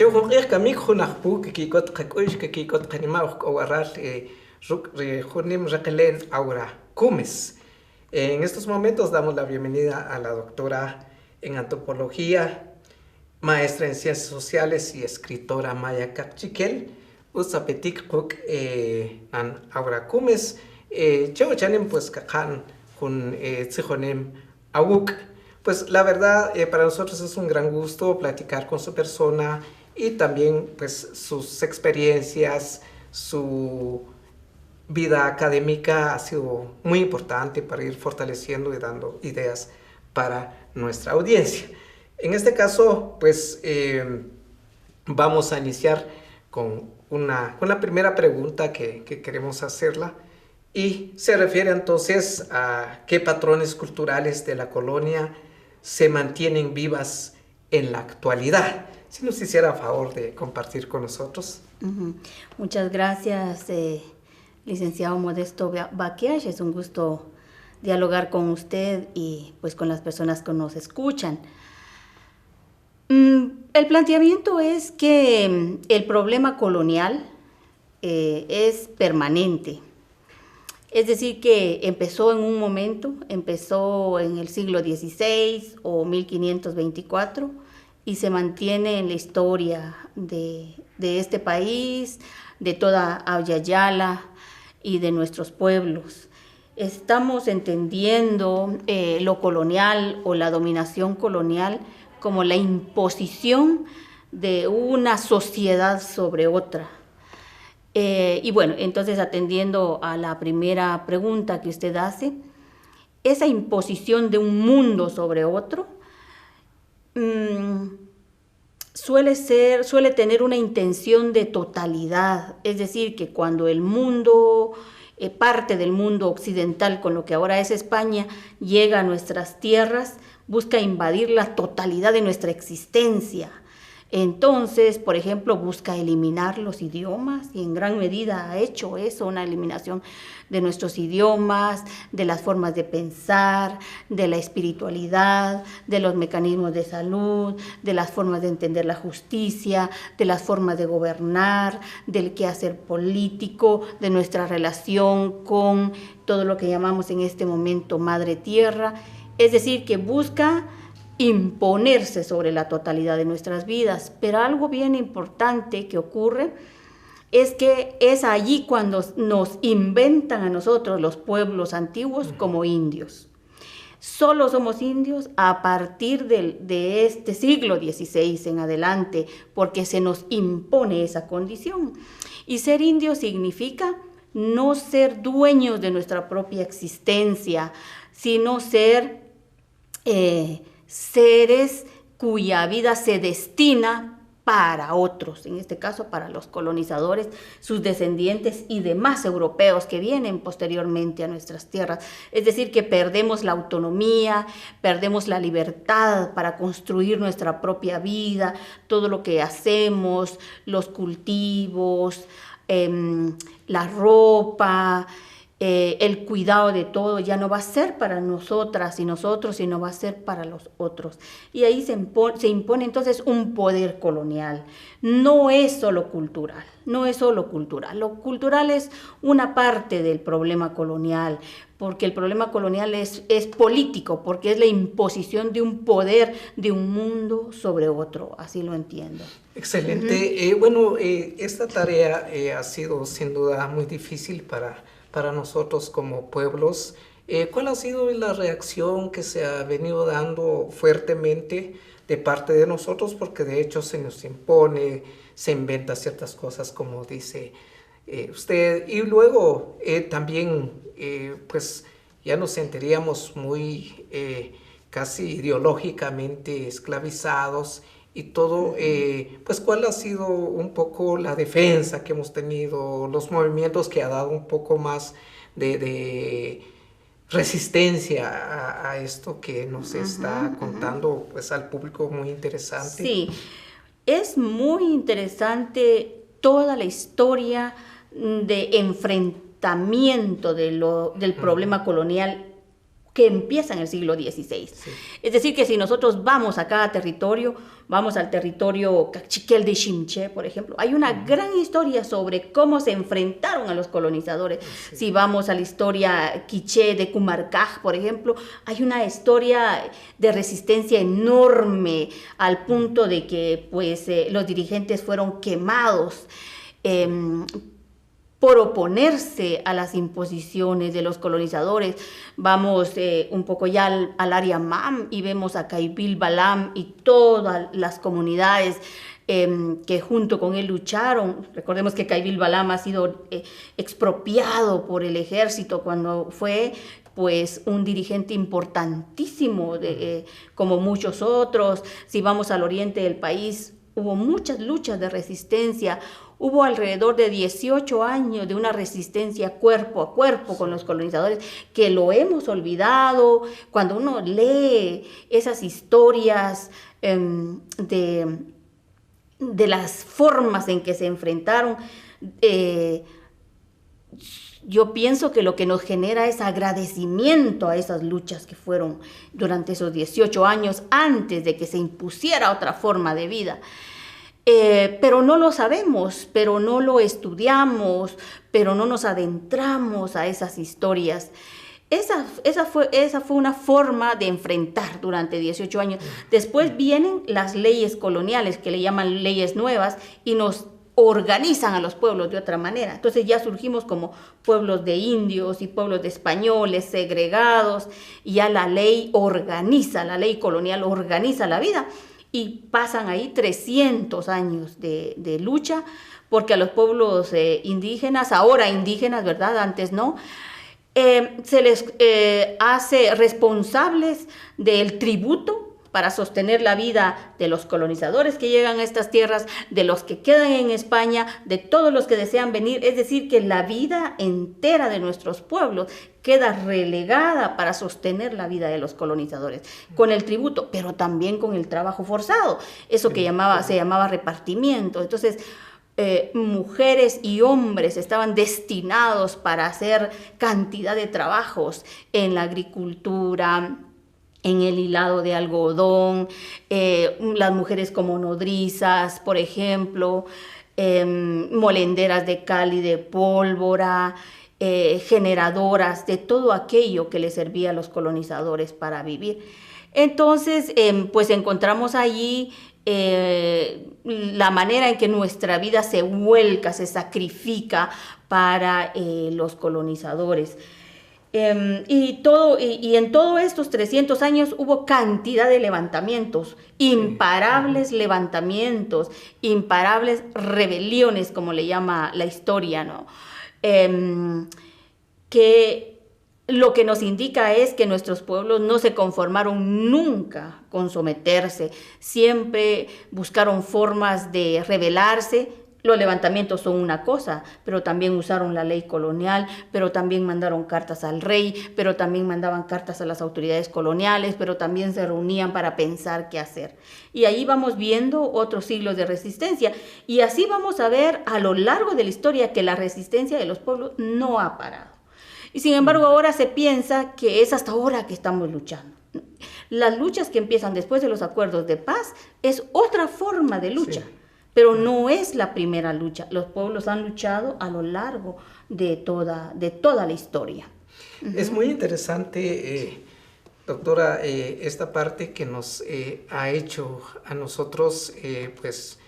chewjunq'ij kamik junajpu kikot qak'u'x kikot qanimaj k'owaral junim reqelen Aura Cumes. En estos momentos damos la bienvenida a la doctora en antropología, maestra en ciencias sociales y escritora Maya Capchiquel, usapetik quk an Aura Cumes, chanem pues kakan jun tzijonem awuk. Pues la verdad para nosotros es un gran gusto platicar con su persona y también pues sus experiencias, su vida académica ha sido muy importante para ir fortaleciendo y dando ideas para nuestra audiencia. En este caso, pues vamos a iniciar con la primera pregunta que queremos hacerla y se refiere entonces a qué patrones culturales de la colonia se mantienen vivas en la actualidad. Si nos hiciera favor de compartir con nosotros. Muchas gracias, licenciado Modesto Baquiash. Es un gusto dialogar con usted y pues con las personas que nos escuchan. El planteamiento es que el problema colonial es permanente. Es decir, que empezó en un momento, empezó en el siglo XVI o 1524 y se mantiene en la historia de este país, de toda Ayayala y de nuestros pueblos. Estamos entendiendo lo colonial o la dominación colonial como la imposición de una sociedad sobre otra. Y bueno, entonces atendiendo a la primera pregunta que usted hace, esa imposición de un mundo sobre otro suele tener una intención de totalidad, es decir, que cuando el mundo, parte del mundo occidental, con lo que ahora es España, llega a nuestras tierras, busca invadir la totalidad de nuestra existencia. Entonces, por ejemplo, busca eliminar los idiomas y en gran medida ha hecho eso, una eliminación de nuestros idiomas, de las formas de pensar, de la espiritualidad, de los mecanismos de salud, de las formas de entender la justicia, de las formas de gobernar, del quehacer político, de nuestra relación con todo lo que llamamos en este momento Madre Tierra. Es decir, que busca imponerse sobre la totalidad de nuestras vidas, pero algo bien importante que ocurre es que es allí cuando nos inventan a nosotros los pueblos antiguos como indios. Solo somos indios a partir de este siglo XVI en adelante, porque se nos impone esa condición. Y ser indio significa no ser dueños de nuestra propia existencia, sino ser seres cuya vida se destina para otros, en este caso para los colonizadores, sus descendientes y demás europeos que vienen posteriormente a nuestras tierras. Es decir, que perdemos la autonomía, perdemos la libertad para construir nuestra propia vida, todo lo que hacemos, los cultivos, la ropa, el cuidado de todo ya no va a ser para nosotras y nosotros, sino va a ser para los otros. Y ahí se impone entonces un poder colonial. No es solo cultural, no es solo cultural. Lo cultural es una parte del problema colonial, porque el problema colonial es político, porque es la imposición de un poder, de un mundo sobre otro. Así lo entiendo. Excelente. Bueno, esta tarea ha sido sin duda muy difícil para nosotros como pueblos. ¿Cuál ha sido la reacción que se ha venido dando fuertemente de parte de nosotros? Porque de hecho se nos impone, se inventa ciertas cosas como dice usted. Y luego también pues ya nos sentiríamos muy casi ideológicamente esclavizados y todo, pues cuál ha sido un poco la defensa que hemos tenido, los movimientos que ha dado un poco más de resistencia a esto que nos está contando pues al público, muy interesante. Sí, es muy interesante toda la historia de enfrentamiento del problema colonial que empieza en el siglo XVI. Sí. Es decir, que si nosotros vamos a cada territorio, vamos al territorio Cachiquel de Chimché, por ejemplo, hay una gran historia sobre cómo se enfrentaron a los colonizadores. Sí. Si vamos a la historia quiché de Cumarcaj, por ejemplo, hay una historia de resistencia enorme al punto de que pues, los dirigentes fueron quemados por oponerse a las imposiciones de los colonizadores. Vamos un poco ya al área MAM y vemos a Caibil Balam y todas las comunidades que junto con él lucharon. Recordemos que Caibil Balam ha sido expropiado por el ejército cuando fue pues un dirigente importantísimo, como muchos otros. Si vamos al oriente del país, hubo muchas luchas de resistencia. Hubo alrededor de 18 años de una resistencia cuerpo a cuerpo con los colonizadores, que lo hemos olvidado. Cuando uno lee esas historias de las formas en que se enfrentaron, yo pienso que lo que nos genera es agradecimiento a esas luchas que fueron durante esos 18 años antes de que se impusiera otra forma de vida. Pero no lo sabemos, pero no lo estudiamos, pero no nos adentramos a esas historias. Esa fue una forma de enfrentar durante 18 años. Después vienen las leyes coloniales, que le llaman leyes nuevas, y nos organizan a los pueblos de otra manera. Entonces ya surgimos como pueblos de indios y pueblos de españoles segregados, y ya la ley colonial organiza la vida. Y pasan ahí 300 años de lucha, porque a los pueblos indígenas, ahora indígenas, ¿verdad? Antes no, se les hace responsables del tributo para sostener la vida de los colonizadores que llegan a estas tierras, de los que quedan en España, de todos los que desean venir. Es decir, que la vida entera de nuestros pueblos queda relegada para sostener la vida de los colonizadores, con el tributo, pero también con el trabajo forzado, eso que se llamaba repartimiento. Entonces, mujeres y hombres estaban destinados para hacer cantidad de trabajos en la agricultura, en el hilado de algodón, las mujeres como nodrizas, por ejemplo, molenderas de cal y de pólvora, generadoras de todo aquello que les servía a los colonizadores para vivir. Entonces, pues encontramos allí la manera en que nuestra vida se vuelca, se sacrifica para los colonizadores. Y en todos estos 300 años hubo cantidad de levantamientos, imparables levantamientos, imparables rebeliones, como le llama la historia, ¿no? Que lo que nos indica es que nuestros pueblos no se conformaron nunca con someterse, siempre buscaron formas de rebelarse. Los levantamientos son una cosa, pero también usaron la ley colonial, pero también mandaron cartas al rey, pero también mandaban cartas a las autoridades coloniales, pero también se reunían para pensar qué hacer. Y ahí vamos viendo otros siglos de resistencia. Y así vamos a ver a lo largo de la historia que la resistencia de los pueblos no ha parado. Y sin embargo ahora se piensa que es hasta ahora que estamos luchando. Las luchas que empiezan después de los acuerdos de paz es otra forma de lucha. Sí. Pero no es la primera lucha. Los pueblos han luchado a lo largo de toda la historia. Es muy interesante, doctora, esta parte que nos ha hecho a nosotros pues,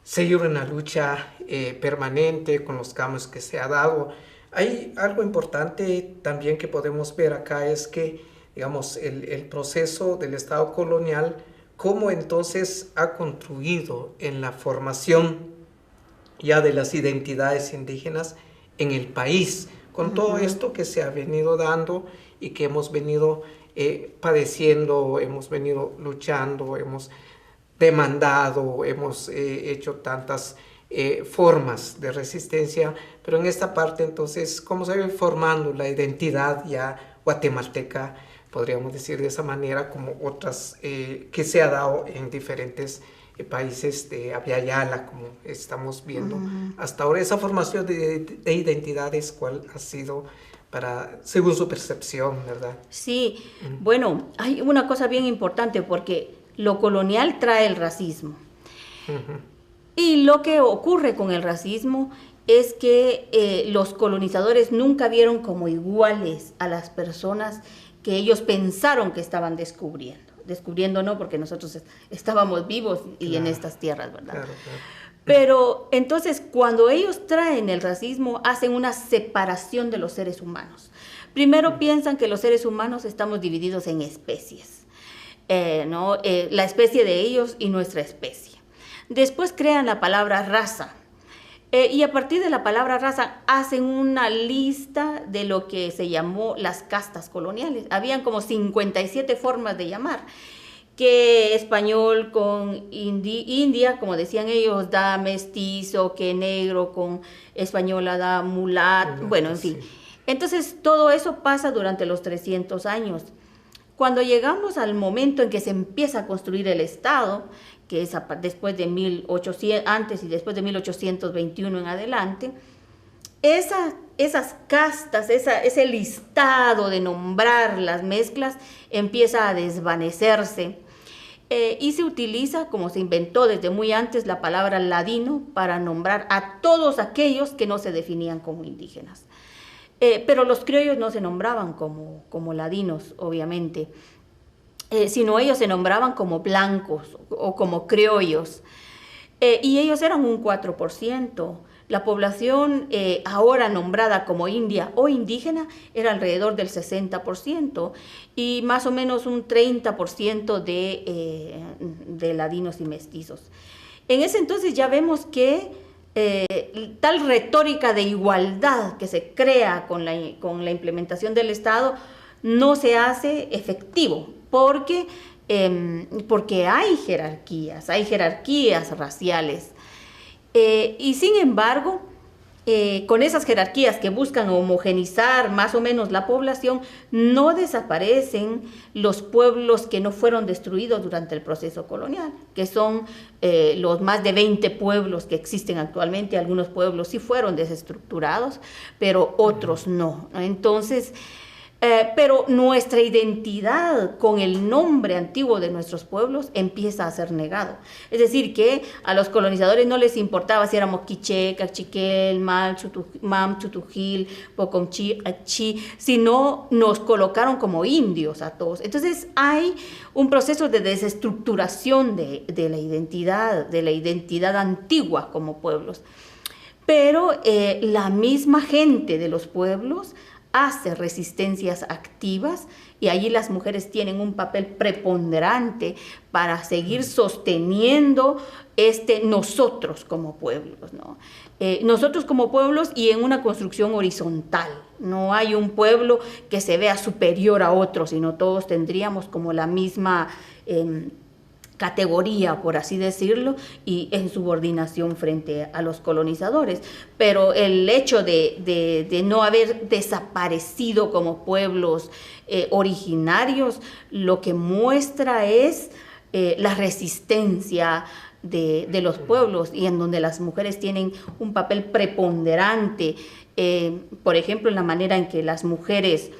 seguir una lucha permanente con los cambios que se ha dado. Hay algo importante también que podemos ver acá, es que, digamos, el proceso del Estado colonial, cómo entonces ha construido en la formación ya de las identidades indígenas en el país, con todo esto que se ha venido dando y que hemos venido padeciendo, hemos venido luchando, hemos demandado, hemos hecho tantas formas de resistencia, pero en esta parte entonces, cómo se va formando la identidad ya guatemalteca, podríamos decir de esa manera, como otras que se ha dado en diferentes países de Abya Yala, como estamos viendo hasta ahora. Esa formación de identidades, ¿cuál ha sido según su percepción, ¿verdad? Sí, bueno, hay una cosa bien importante porque lo colonial trae el racismo. Y lo que ocurre con el racismo es que los colonizadores nunca vieron como iguales a las personas que ellos pensaron que estaban descubriendo. Descubriendo no, porque nosotros estábamos vivos y en estas tierras, ¿verdad? Claro. Pero entonces cuando ellos traen el racismo, hacen una separación de los seres humanos. Primero piensan que los seres humanos estamos divididos en especies, ¿no? La especie de ellos y nuestra especie. Después crean la palabra raza. Y a partir de la palabra raza hacen una lista de lo que se llamó las castas coloniales. Habían como 57 formas de llamar. Que español con india, como decían ellos, da mestizo, que negro con española da mulato, bueno, en fin. Sí. Entonces todo eso pasa durante los 300 años. Cuando llegamos al momento en que se empieza a construir el Estado, que es después de 1800, antes y después de 1821 en adelante, esas castas, ese listado de nombrar las mezclas empieza a desvanecerse y se utiliza, como se inventó desde muy antes, la palabra ladino para nombrar a todos aquellos que no se definían como indígenas. Pero los criollos no se nombraban como ladinos, obviamente, sino ellos se nombraban como blancos o como criollos. Y ellos eran un 4%. La población ahora nombrada como india o indígena era alrededor del 60% y más o menos un 30% de ladinos y mestizos. En ese entonces ya vemos que tal retórica de igualdad que se crea con la implementación del Estado no se hace efectivo porque hay jerarquías raciales. Y sin embargo, con esas jerarquías que buscan homogenizar más o menos la población, no desaparecen los pueblos que no fueron destruidos durante el proceso colonial, que son los más de 20 pueblos que existen actualmente. Algunos pueblos sí fueron desestructurados, pero otros no. Entonces, pero nuestra identidad con el nombre antiguo de nuestros pueblos empieza a ser negado. Es decir, que a los colonizadores no les importaba si éramos quiché, cachiquel, mam, chutujil, pocomchi, achi, sino nos colocaron como indios a todos. Entonces hay un proceso de desestructuración de la identidad antigua como pueblos. Pero la misma gente de los pueblos hace resistencias activas y allí las mujeres tienen un papel preponderante para seguir sosteniendo nosotros como pueblos, ¿no? Nosotros como pueblos y en una construcción horizontal. No hay un pueblo que se vea superior a otro, sino todos tendríamos como la misma categoría, por así decirlo, y en subordinación frente a los colonizadores. Pero el hecho de no haber desaparecido como pueblos originarios, lo que muestra es la resistencia de los pueblos y en donde las mujeres tienen un papel preponderante, por ejemplo, en la manera en que las mujeres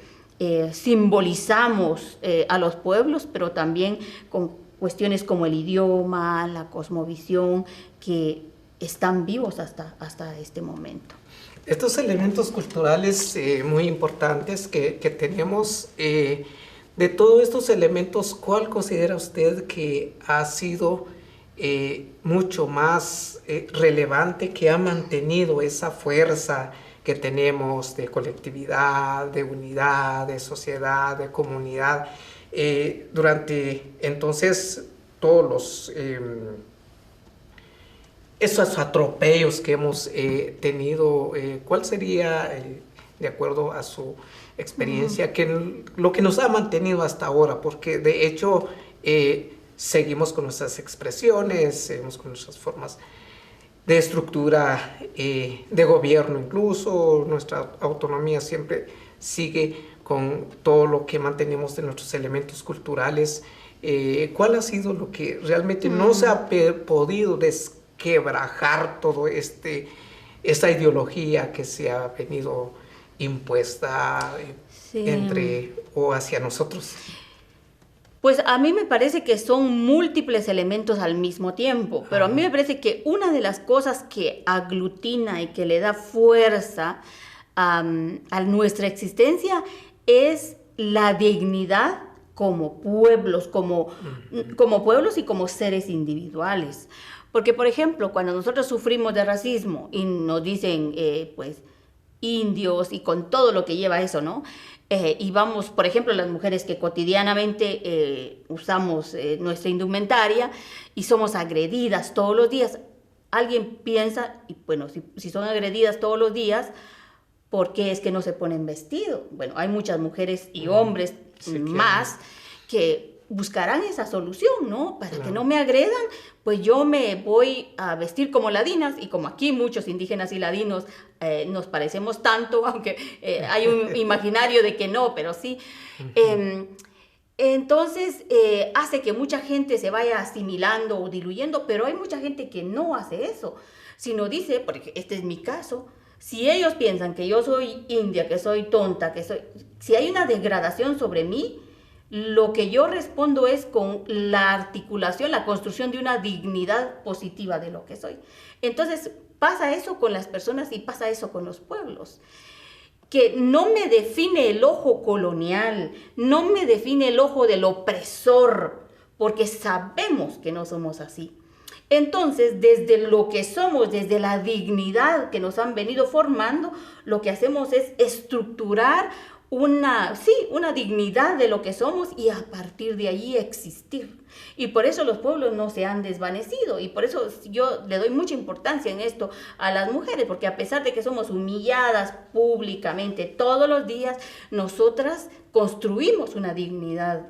simbolizamos a los pueblos, pero también con cuestiones como el idioma, la cosmovisión, que están vivos hasta este momento. Estos elementos culturales muy importantes que tenemos, de todos estos elementos, ¿cuál considera usted que ha sido mucho más relevante, que ha mantenido esa fuerza que tenemos de colectividad, de unidad, de sociedad, de comunidad? Durante entonces todos esos atropellos que hemos tenido, ¿cuál sería, de acuerdo a su experiencia, lo que nos ha mantenido hasta ahora? Porque de hecho seguimos con nuestras expresiones, seguimos con nuestras formas de estructura de gobierno, incluso nuestra autonomía siempre sigue con todo lo que mantenemos de nuestros elementos culturales. ¿Cuál ha sido lo que realmente no se ha podido desquebrajar todo esta ideología que se ha venido impuesta Sí. entre o hacia nosotros. Pues a mí me parece que son múltiples elementos al mismo tiempo, pero a mí me parece que una de las cosas que aglutina y que le da fuerza a nuestra existencia es la dignidad como pueblos, como pueblos y como seres individuales. Porque, por ejemplo, cuando nosotros sufrimos de racismo y nos dicen, pues, indios y con todo lo que lleva eso, ¿no? Y vamos, por ejemplo, las mujeres que cotidianamente usamos nuestra indumentaria y somos agredidas todos los días. Alguien piensa, y bueno, si son agredidas todos los días, ¿por qué es que no se ponen vestido? Bueno, hay muchas mujeres y hombres más que buscarán esa solución, ¿no? Para que no me agredan, pues yo me voy a vestir como ladinas, y como aquí muchos indígenas y ladinos nos parecemos tanto, aunque hay un imaginario de que no, pero sí. Entonces hace que mucha gente se vaya asimilando o diluyendo, pero hay mucha gente que no hace eso, sino dice, porque este es mi caso, si ellos piensan que yo soy india, que soy tonta, si hay una degradación sobre mí, lo que yo respondo es con la articulación, la construcción de una dignidad positiva de lo que soy. Entonces pasa eso con las personas y pasa eso con los pueblos. Que no me define el ojo colonial, no me define el ojo del opresor, porque sabemos que no somos así. Entonces, desde lo que somos, desde la dignidad que nos han venido formando, lo que hacemos es estructurar una dignidad de lo que somos y a partir de allí existir. Y por eso los pueblos no se han desvanecido y por eso yo le doy mucha importancia en esto a las mujeres, porque a pesar de que somos humilladas públicamente todos los días, nosotras construimos una dignidad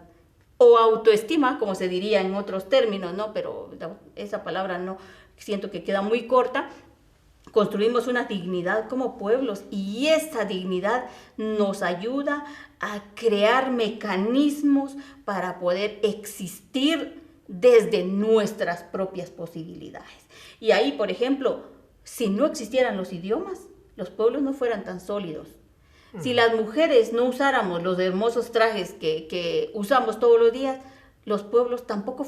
o autoestima, como se diría en otros términos, ¿no? Pero esa palabra no, siento que queda muy corta. Construimos una dignidad como pueblos y esa dignidad nos ayuda a crear mecanismos para poder existir desde nuestras propias posibilidades. Y ahí, por ejemplo, si no existieran los idiomas, los pueblos no fueran tan sólidos. Si las mujeres no usáramos los hermosos trajes que usamos todos los días, los pueblos tampoco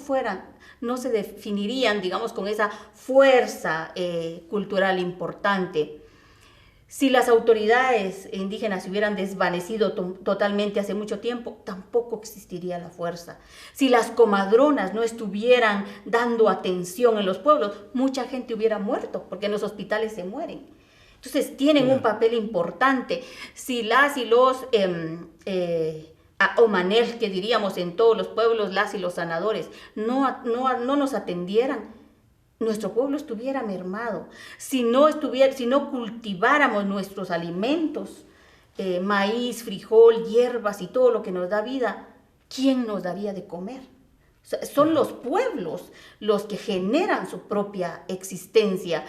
no se definirían, digamos, con esa fuerza cultural importante. Si las autoridades indígenas se hubieran desvanecido totalmente hace mucho tiempo, tampoco existiría la fuerza. Si las comadronas no estuvieran dando atención en los pueblos, mucha gente hubiera muerto, porque en los hospitales se mueren. Entonces tienen un papel importante. Si las y los Omanel, que diríamos en todos los pueblos, las y los sanadores, no nos atendieran, nuestro pueblo estuviera mermado. Si no cultiváramos nuestros alimentos, maíz, frijol, hierbas y todo lo que nos da vida, ¿quién nos daría de comer? O sea, son los pueblos los que generan su propia existencia.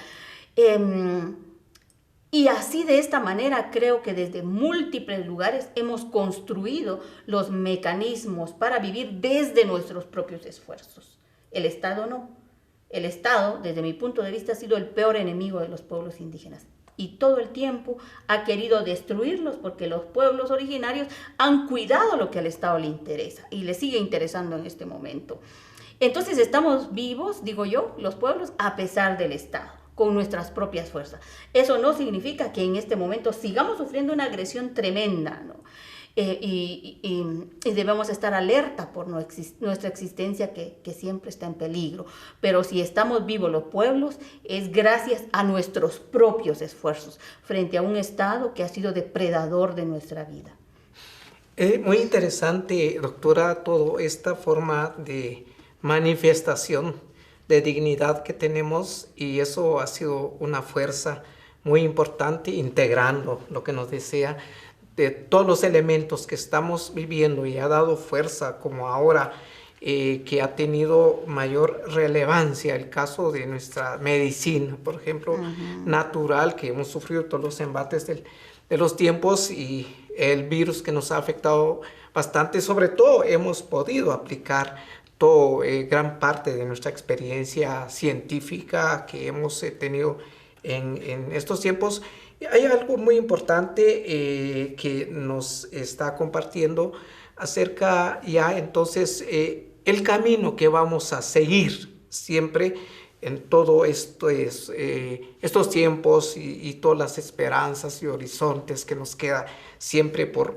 Y así, de esta manera, creo que desde múltiples lugares hemos construido los mecanismos para vivir desde nuestros propios esfuerzos. El Estado no. El Estado, desde mi punto de vista, ha sido el peor enemigo de los pueblos indígenas. Y todo el tiempo ha querido destruirlos porque los pueblos originarios han cuidado lo que al Estado le interesa y le sigue interesando en este momento. Entonces estamos vivos, digo yo, los pueblos, a pesar del Estado, con nuestras propias fuerzas. Eso no significa que en este momento sigamos sufriendo una agresión tremenda, ¿no? Y debemos estar alerta por nuestra existencia que siempre está en peligro. Pero si estamos vivos los pueblos, es gracias a nuestros propios esfuerzos frente a un Estado que ha sido depredador de nuestra vida. Muy interesante, doctora, toda esta forma de manifestación de dignidad que tenemos, y eso ha sido una fuerza muy importante, integrando lo que nos decía de todos los elementos que estamos viviendo, y ha dado fuerza como ahora que ha tenido mayor relevancia el caso de nuestra medicina, por ejemplo, natural, que hemos sufrido todos los embates de los tiempos y el virus que nos ha afectado bastante. Sobre todo hemos podido aplicar gran parte de nuestra experiencia científica que hemos tenido en estos tiempos Hay algo muy importante que nos está compartiendo acerca ya entonces el camino que vamos a seguir siempre en todo esto estos tiempos y todas las esperanzas y horizontes que nos queda siempre por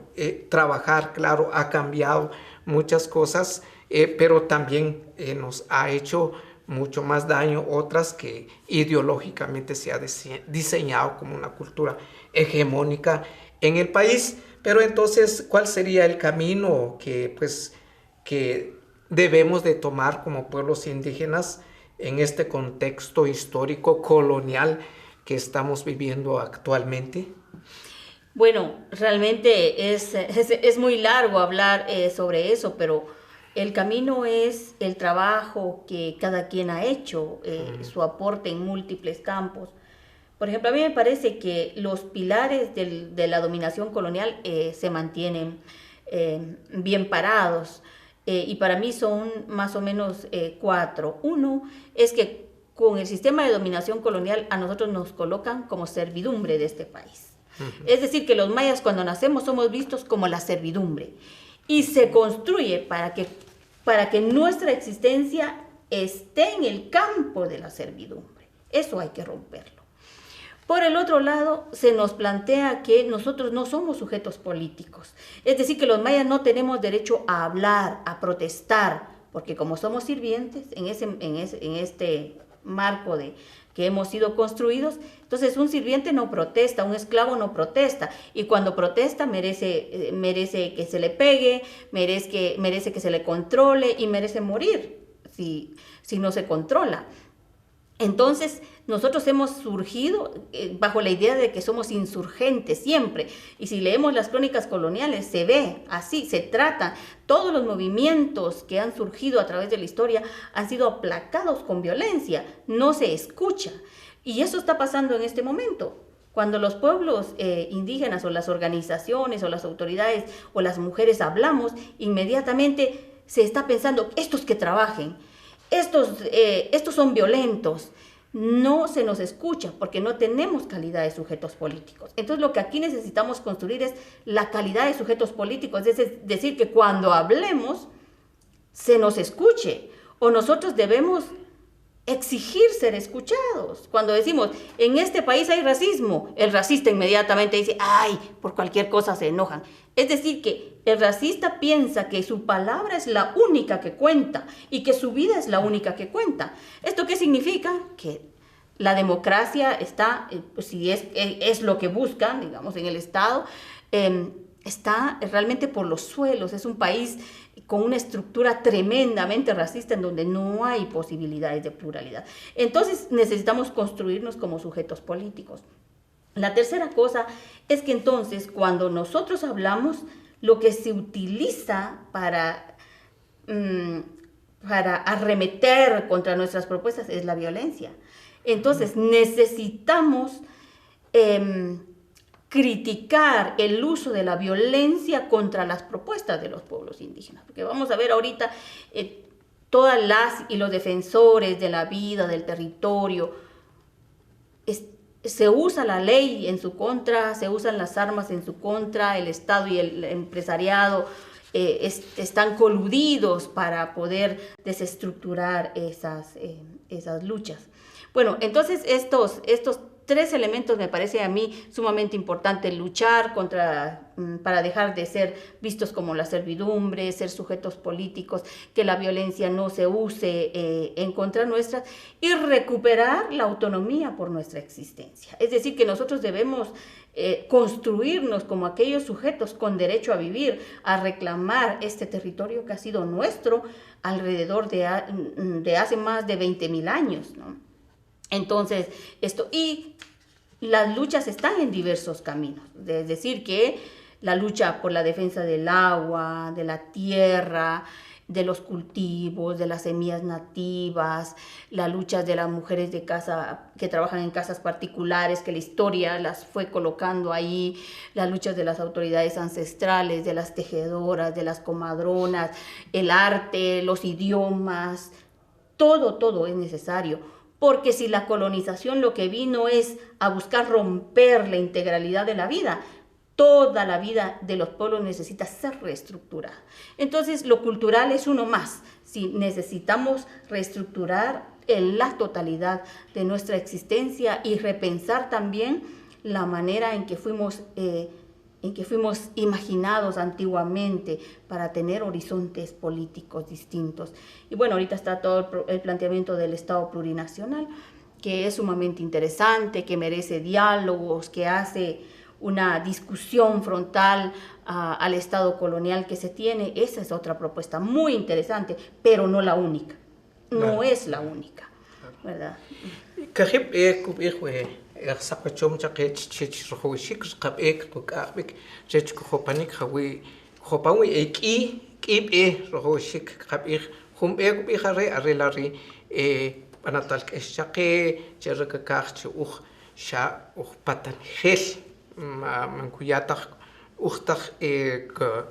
trabajar. Claro, ha cambiado muchas cosas, pero también nos ha hecho mucho más daño otras que ideológicamente se ha diseñado como una cultura hegemónica en el país. Pero entonces, ¿cuál sería el camino que debemos de tomar como pueblos indígenas en este contexto histórico colonial que estamos viviendo actualmente? Bueno, realmente es muy largo hablar sobre eso, pero el camino es el trabajo que cada quien ha hecho, su aporte en múltiples campos. Por ejemplo, a mí me parece que los pilares de la dominación colonial se mantienen bien parados, y para mí son más o menos cuatro. Uno es que con el sistema de dominación colonial a nosotros nos colocan como servidumbre de este país. Es decir, que los mayas cuando nacemos somos vistos como la servidumbre y se construye para que nuestra existencia esté en el campo de la servidumbre. Eso hay que romperlo. Por el otro lado, se nos plantea que nosotros no somos sujetos políticos. Es decir, que los mayas no tenemos derecho a hablar, a protestar, porque como somos sirvientes en este marco de que hemos sido construidos, entonces un sirviente no protesta, un esclavo no protesta, y cuando protesta merece que se le pegue, merece que se le controle y merece morir si no se controla. Entonces, nosotros hemos surgido bajo la idea de que somos insurgentes siempre. Y si leemos las crónicas coloniales, se ve así, se trata. Todos los movimientos que han surgido a través de la historia han sido aplacados con violencia. No se escucha. Y eso está pasando en este momento. Cuando los pueblos indígenas o las organizaciones o las autoridades o las mujeres hablamos, inmediatamente se está pensando, estos que trabajen, estos son violentos. No se nos escucha porque no tenemos calidad de sujetos políticos. Entonces lo que aquí necesitamos construir es la calidad de sujetos políticos, es decir, que cuando hablemos se nos escuche, o nosotros debemos exigir ser escuchados. Cuando decimos, en este país hay racismo, el racista inmediatamente dice, ay, por cualquier cosa se enojan. Es decir, que el racista piensa que su palabra es la única que cuenta y que su vida es la única que cuenta. ¿Esto qué significa? Que la democracia está, si es lo que buscan, digamos, en el Estado, está realmente por los suelos. Es un país con una estructura tremendamente racista en donde no hay posibilidades de pluralidad. Entonces necesitamos construirnos como sujetos políticos. La tercera cosa es que entonces cuando nosotros hablamos, lo que se utiliza para arremeter contra nuestras propuestas es la violencia. Entonces necesitamos criticar el uso de la violencia contra las propuestas de los pueblos indígenas, porque vamos a ver ahorita todas las y los defensores de la vida, del territorio, se usa la ley en su contra, se usan las armas en su contra, el Estado y el empresariado están coludidos para poder desestructurar esas luchas. Bueno, entonces estos tres elementos me parece a mí sumamente importante: luchar para dejar de ser vistos como la servidumbre, ser sujetos políticos, que la violencia no se use en contra nuestra, y recuperar la autonomía por nuestra existencia. Es decir, que nosotros debemos construirnos como aquellos sujetos con derecho a vivir, a reclamar este territorio que ha sido nuestro alrededor de hace más de 20.000 años, ¿no? Entonces, y las luchas están en diversos caminos, es decir, que la lucha por la defensa del agua, de la tierra, de los cultivos, de las semillas nativas, la lucha de las mujeres de casa que trabajan en casas particulares, que la historia las fue colocando ahí, las luchas de las autoridades ancestrales, de las tejedoras, de las comadronas, el arte, los idiomas, todo es necesario, porque si la colonización lo que vino es a buscar romper la integralidad de la vida, toda la vida de los pueblos necesita ser reestructurada. Entonces, lo cultural es uno más. Si necesitamos reestructurar en la totalidad de nuestra existencia y repensar también la manera en que fuimos imaginados antiguamente para tener horizontes políticos distintos. Y bueno, ahorita está todo el planteamiento del Estado plurinacional, que es sumamente interesante, que merece diálogos, que hace una discusión frontal al Estado colonial que se tiene. Esa es otra propuesta muy interesante, pero no la única. No es la única, ¿verdad? Saqachom chaqech chich rohishik qabek qaqbek chech khopanik khawi khopawi eki kibe rohishik qabik humbek bihare arelari panatal keshaqe cherkakach chuh sha patanhel mankuyataq uhtaq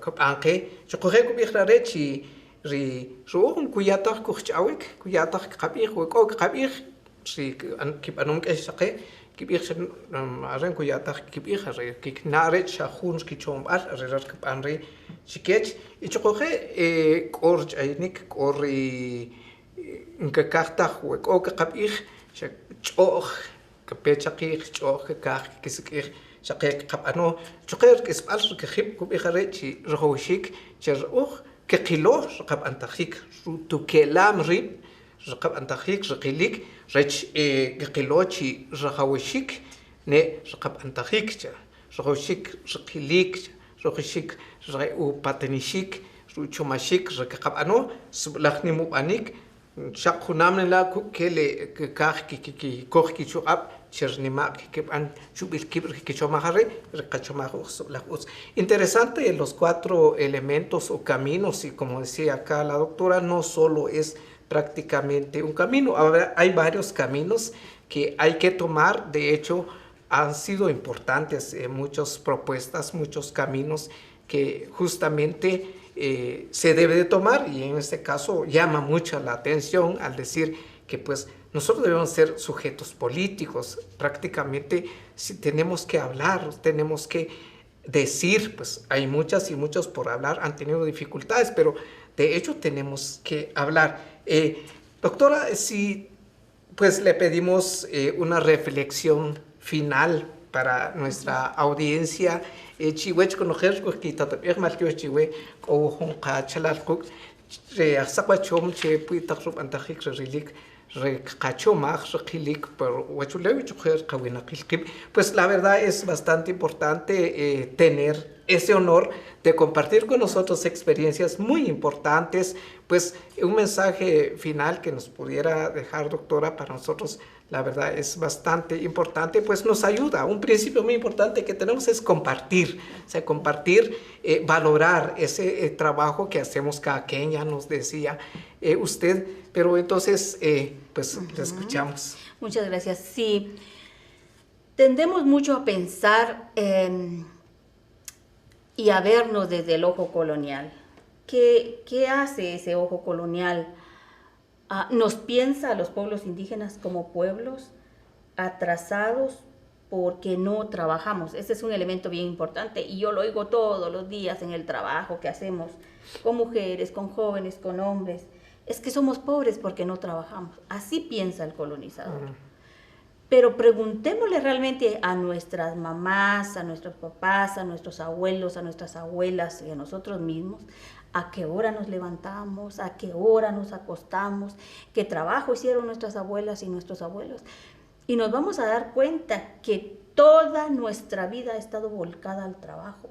kabanqe choqhek bihare chi ri ruhun kuyataq kuchawek kuyataq qabik weko qabik si kipanum keshaqe kibich aren kuyataq kibich are kiknare chahun skichombal arerar kapanri chikech ichoqoje qorch aynik qorri nkakaqtaq weko qabich ch'oq kapechaqi ch'oq kakaq kisikij chaqek qabano choqer kisbal kjib kubijare chi rohishik cheruj kqilo qabantajik tukelam rib rqab antajik rqilik rech gqilochi rhawishik ne rqab antajik cha rhawishik rqilik rhawishik patanishik ruchomashik rqab ano sublahni mubanik shaqunam la kele kaj ki koj ki chuab chernimak que han chubil kibr que chomajare rqachomajos sublahus. Interesante los 4 elementos o caminos, y como decía acá la doctora, no solo es prácticamente un camino. Ahora hay varios caminos que hay que tomar. De hecho, han sido importantes muchas propuestas, muchos caminos que justamente se debe de tomar, y en este caso llama mucho la atención al decir que pues nosotros debemos ser sujetos políticos. Prácticamente si tenemos que hablar, tenemos que decir, pues hay muchas y muchos por hablar han tenido dificultades, pero de hecho tenemos que hablar. Doctora, si pues le pedimos una reflexión final para nuestra audiencia, chihuech conocer que tatapir maltio chihué o honqa chalarquk reaxaqachom che puitaqrup antajik relic recachomaj reqilik pero huachulewich qawinaqilqib. Pues la verdad es bastante importante tener ese honor de compartir con nosotros experiencias muy importantes. Pues un mensaje final que nos pudiera dejar, doctora, para nosotros la verdad es bastante importante, pues nos ayuda. Un principio muy importante que tenemos es compartir, o sea, compartir, valorar ese trabajo que hacemos cada quien, ya nos decía usted, pero entonces pues le escuchamos. Muchas gracias. Sí, tendemos mucho a pensar y a vernos desde el ojo colonial. ¿Qué hace ese ojo colonial? Nos piensa a los pueblos indígenas como pueblos atrasados porque no trabajamos. Ese es un elemento bien importante y yo lo oigo todos los días en el trabajo que hacemos con mujeres, con jóvenes, con hombres. Es que somos pobres porque no trabajamos. Así piensa el colonizador. Pero preguntémosle realmente a nuestras mamás, a nuestros papás, a nuestros abuelos, a nuestras abuelas y a nosotros mismos, a qué hora nos levantamos, a qué hora nos acostamos, qué trabajo hicieron nuestras abuelas y nuestros abuelos. Y nos vamos a dar cuenta que toda nuestra vida ha estado volcada al trabajo.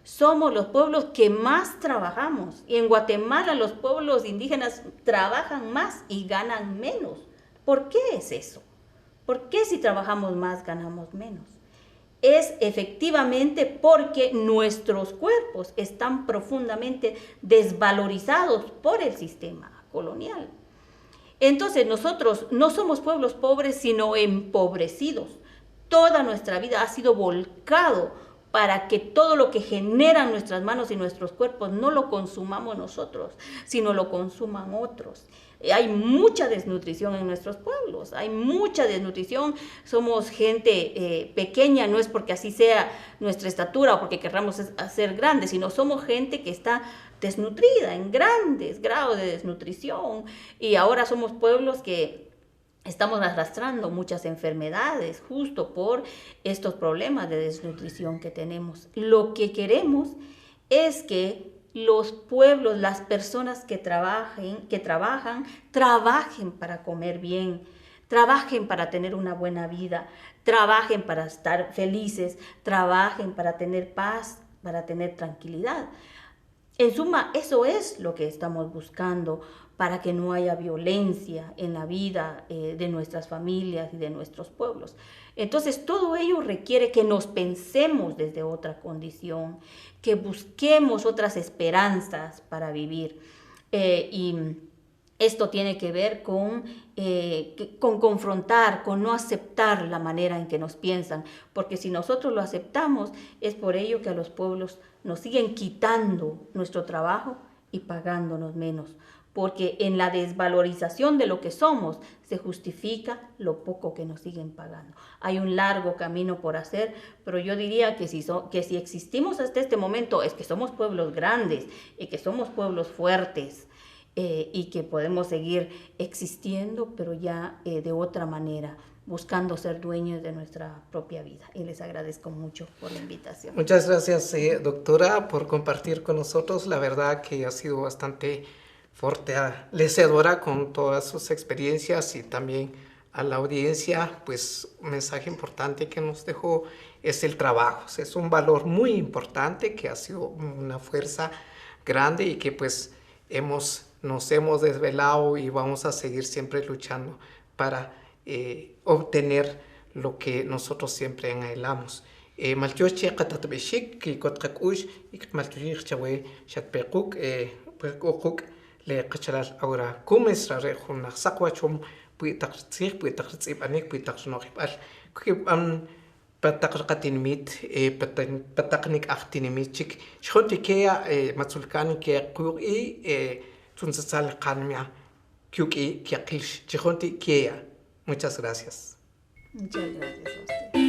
Somos los pueblos que más trabajamos. Y en Guatemala los pueblos indígenas trabajan más y ganan menos. ¿Por qué es eso? ¿Por qué si trabajamos más ganamos menos? Es efectivamente porque nuestros cuerpos están profundamente desvalorizados por el sistema colonial. Entonces nosotros no somos pueblos pobres, sino empobrecidos. Toda nuestra vida ha sido volcado para que todo lo que generan nuestras manos y nuestros cuerpos no lo consumamos nosotros, sino lo consuman otros. Hay mucha desnutrición en nuestros pueblos, hay mucha desnutrición, somos gente pequeña, no es porque así sea nuestra estatura o porque querramos ser grandes, sino somos gente que está desnutrida, en grandes grados de desnutrición, y ahora somos pueblos que estamos arrastrando muchas enfermedades justo por estos problemas de desnutrición que tenemos. Lo que queremos es que los pueblos, las personas que trabajan para comer bien, trabajen para tener una buena vida, trabajen para estar felices, trabajen para tener paz, para tener tranquilidad. En suma, eso es lo que estamos buscando para que no haya violencia en la vida de nuestras familias y de nuestros pueblos. Entonces, todo ello requiere que nos pensemos desde otra condición, que busquemos otras esperanzas para vivir. Y esto tiene que ver con confrontar, con no aceptar la manera en que nos piensan, porque si nosotros lo aceptamos, es por ello que a los pueblos nos siguen quitando nuestro trabajo y pagándonos menos, porque en la desvalorización de lo que somos se justifica lo poco que nos siguen pagando. Hay un largo camino por hacer, pero yo diría que si existimos hasta este momento es que somos pueblos grandes y que somos pueblos fuertes, y que podemos seguir existiendo, pero ya de otra manera, buscando ser dueños de nuestra propia vida. Y les agradezco mucho por la invitación. Muchas gracias, doctora, por compartir con nosotros. La verdad que ha sido bastante fortalecedora con todas sus experiencias, y también a la audiencia, pues un mensaje importante que nos dejó es el trabajo. Es un valor muy importante que ha sido una fuerza grande y que pues nos hemos desvelado y vamos a seguir siempre luchando para obtener lo que nosotros siempre anhelamos. Maltioche qatatbeshik ki kotqakush ik maltioche chawe shatpequk pequk le qachalal ahora kumes ra rejun saqwachum puitaqtsig puitaqtsibanik puitaqsnoqibal kibam pataqrqatinimit pataqnik aqtinimichik shontikea matsulkan ke qui tunsatsal qanmia kyuki kiaqilsh chijonti kia. Muchas gracias. Muchas gracias a usted.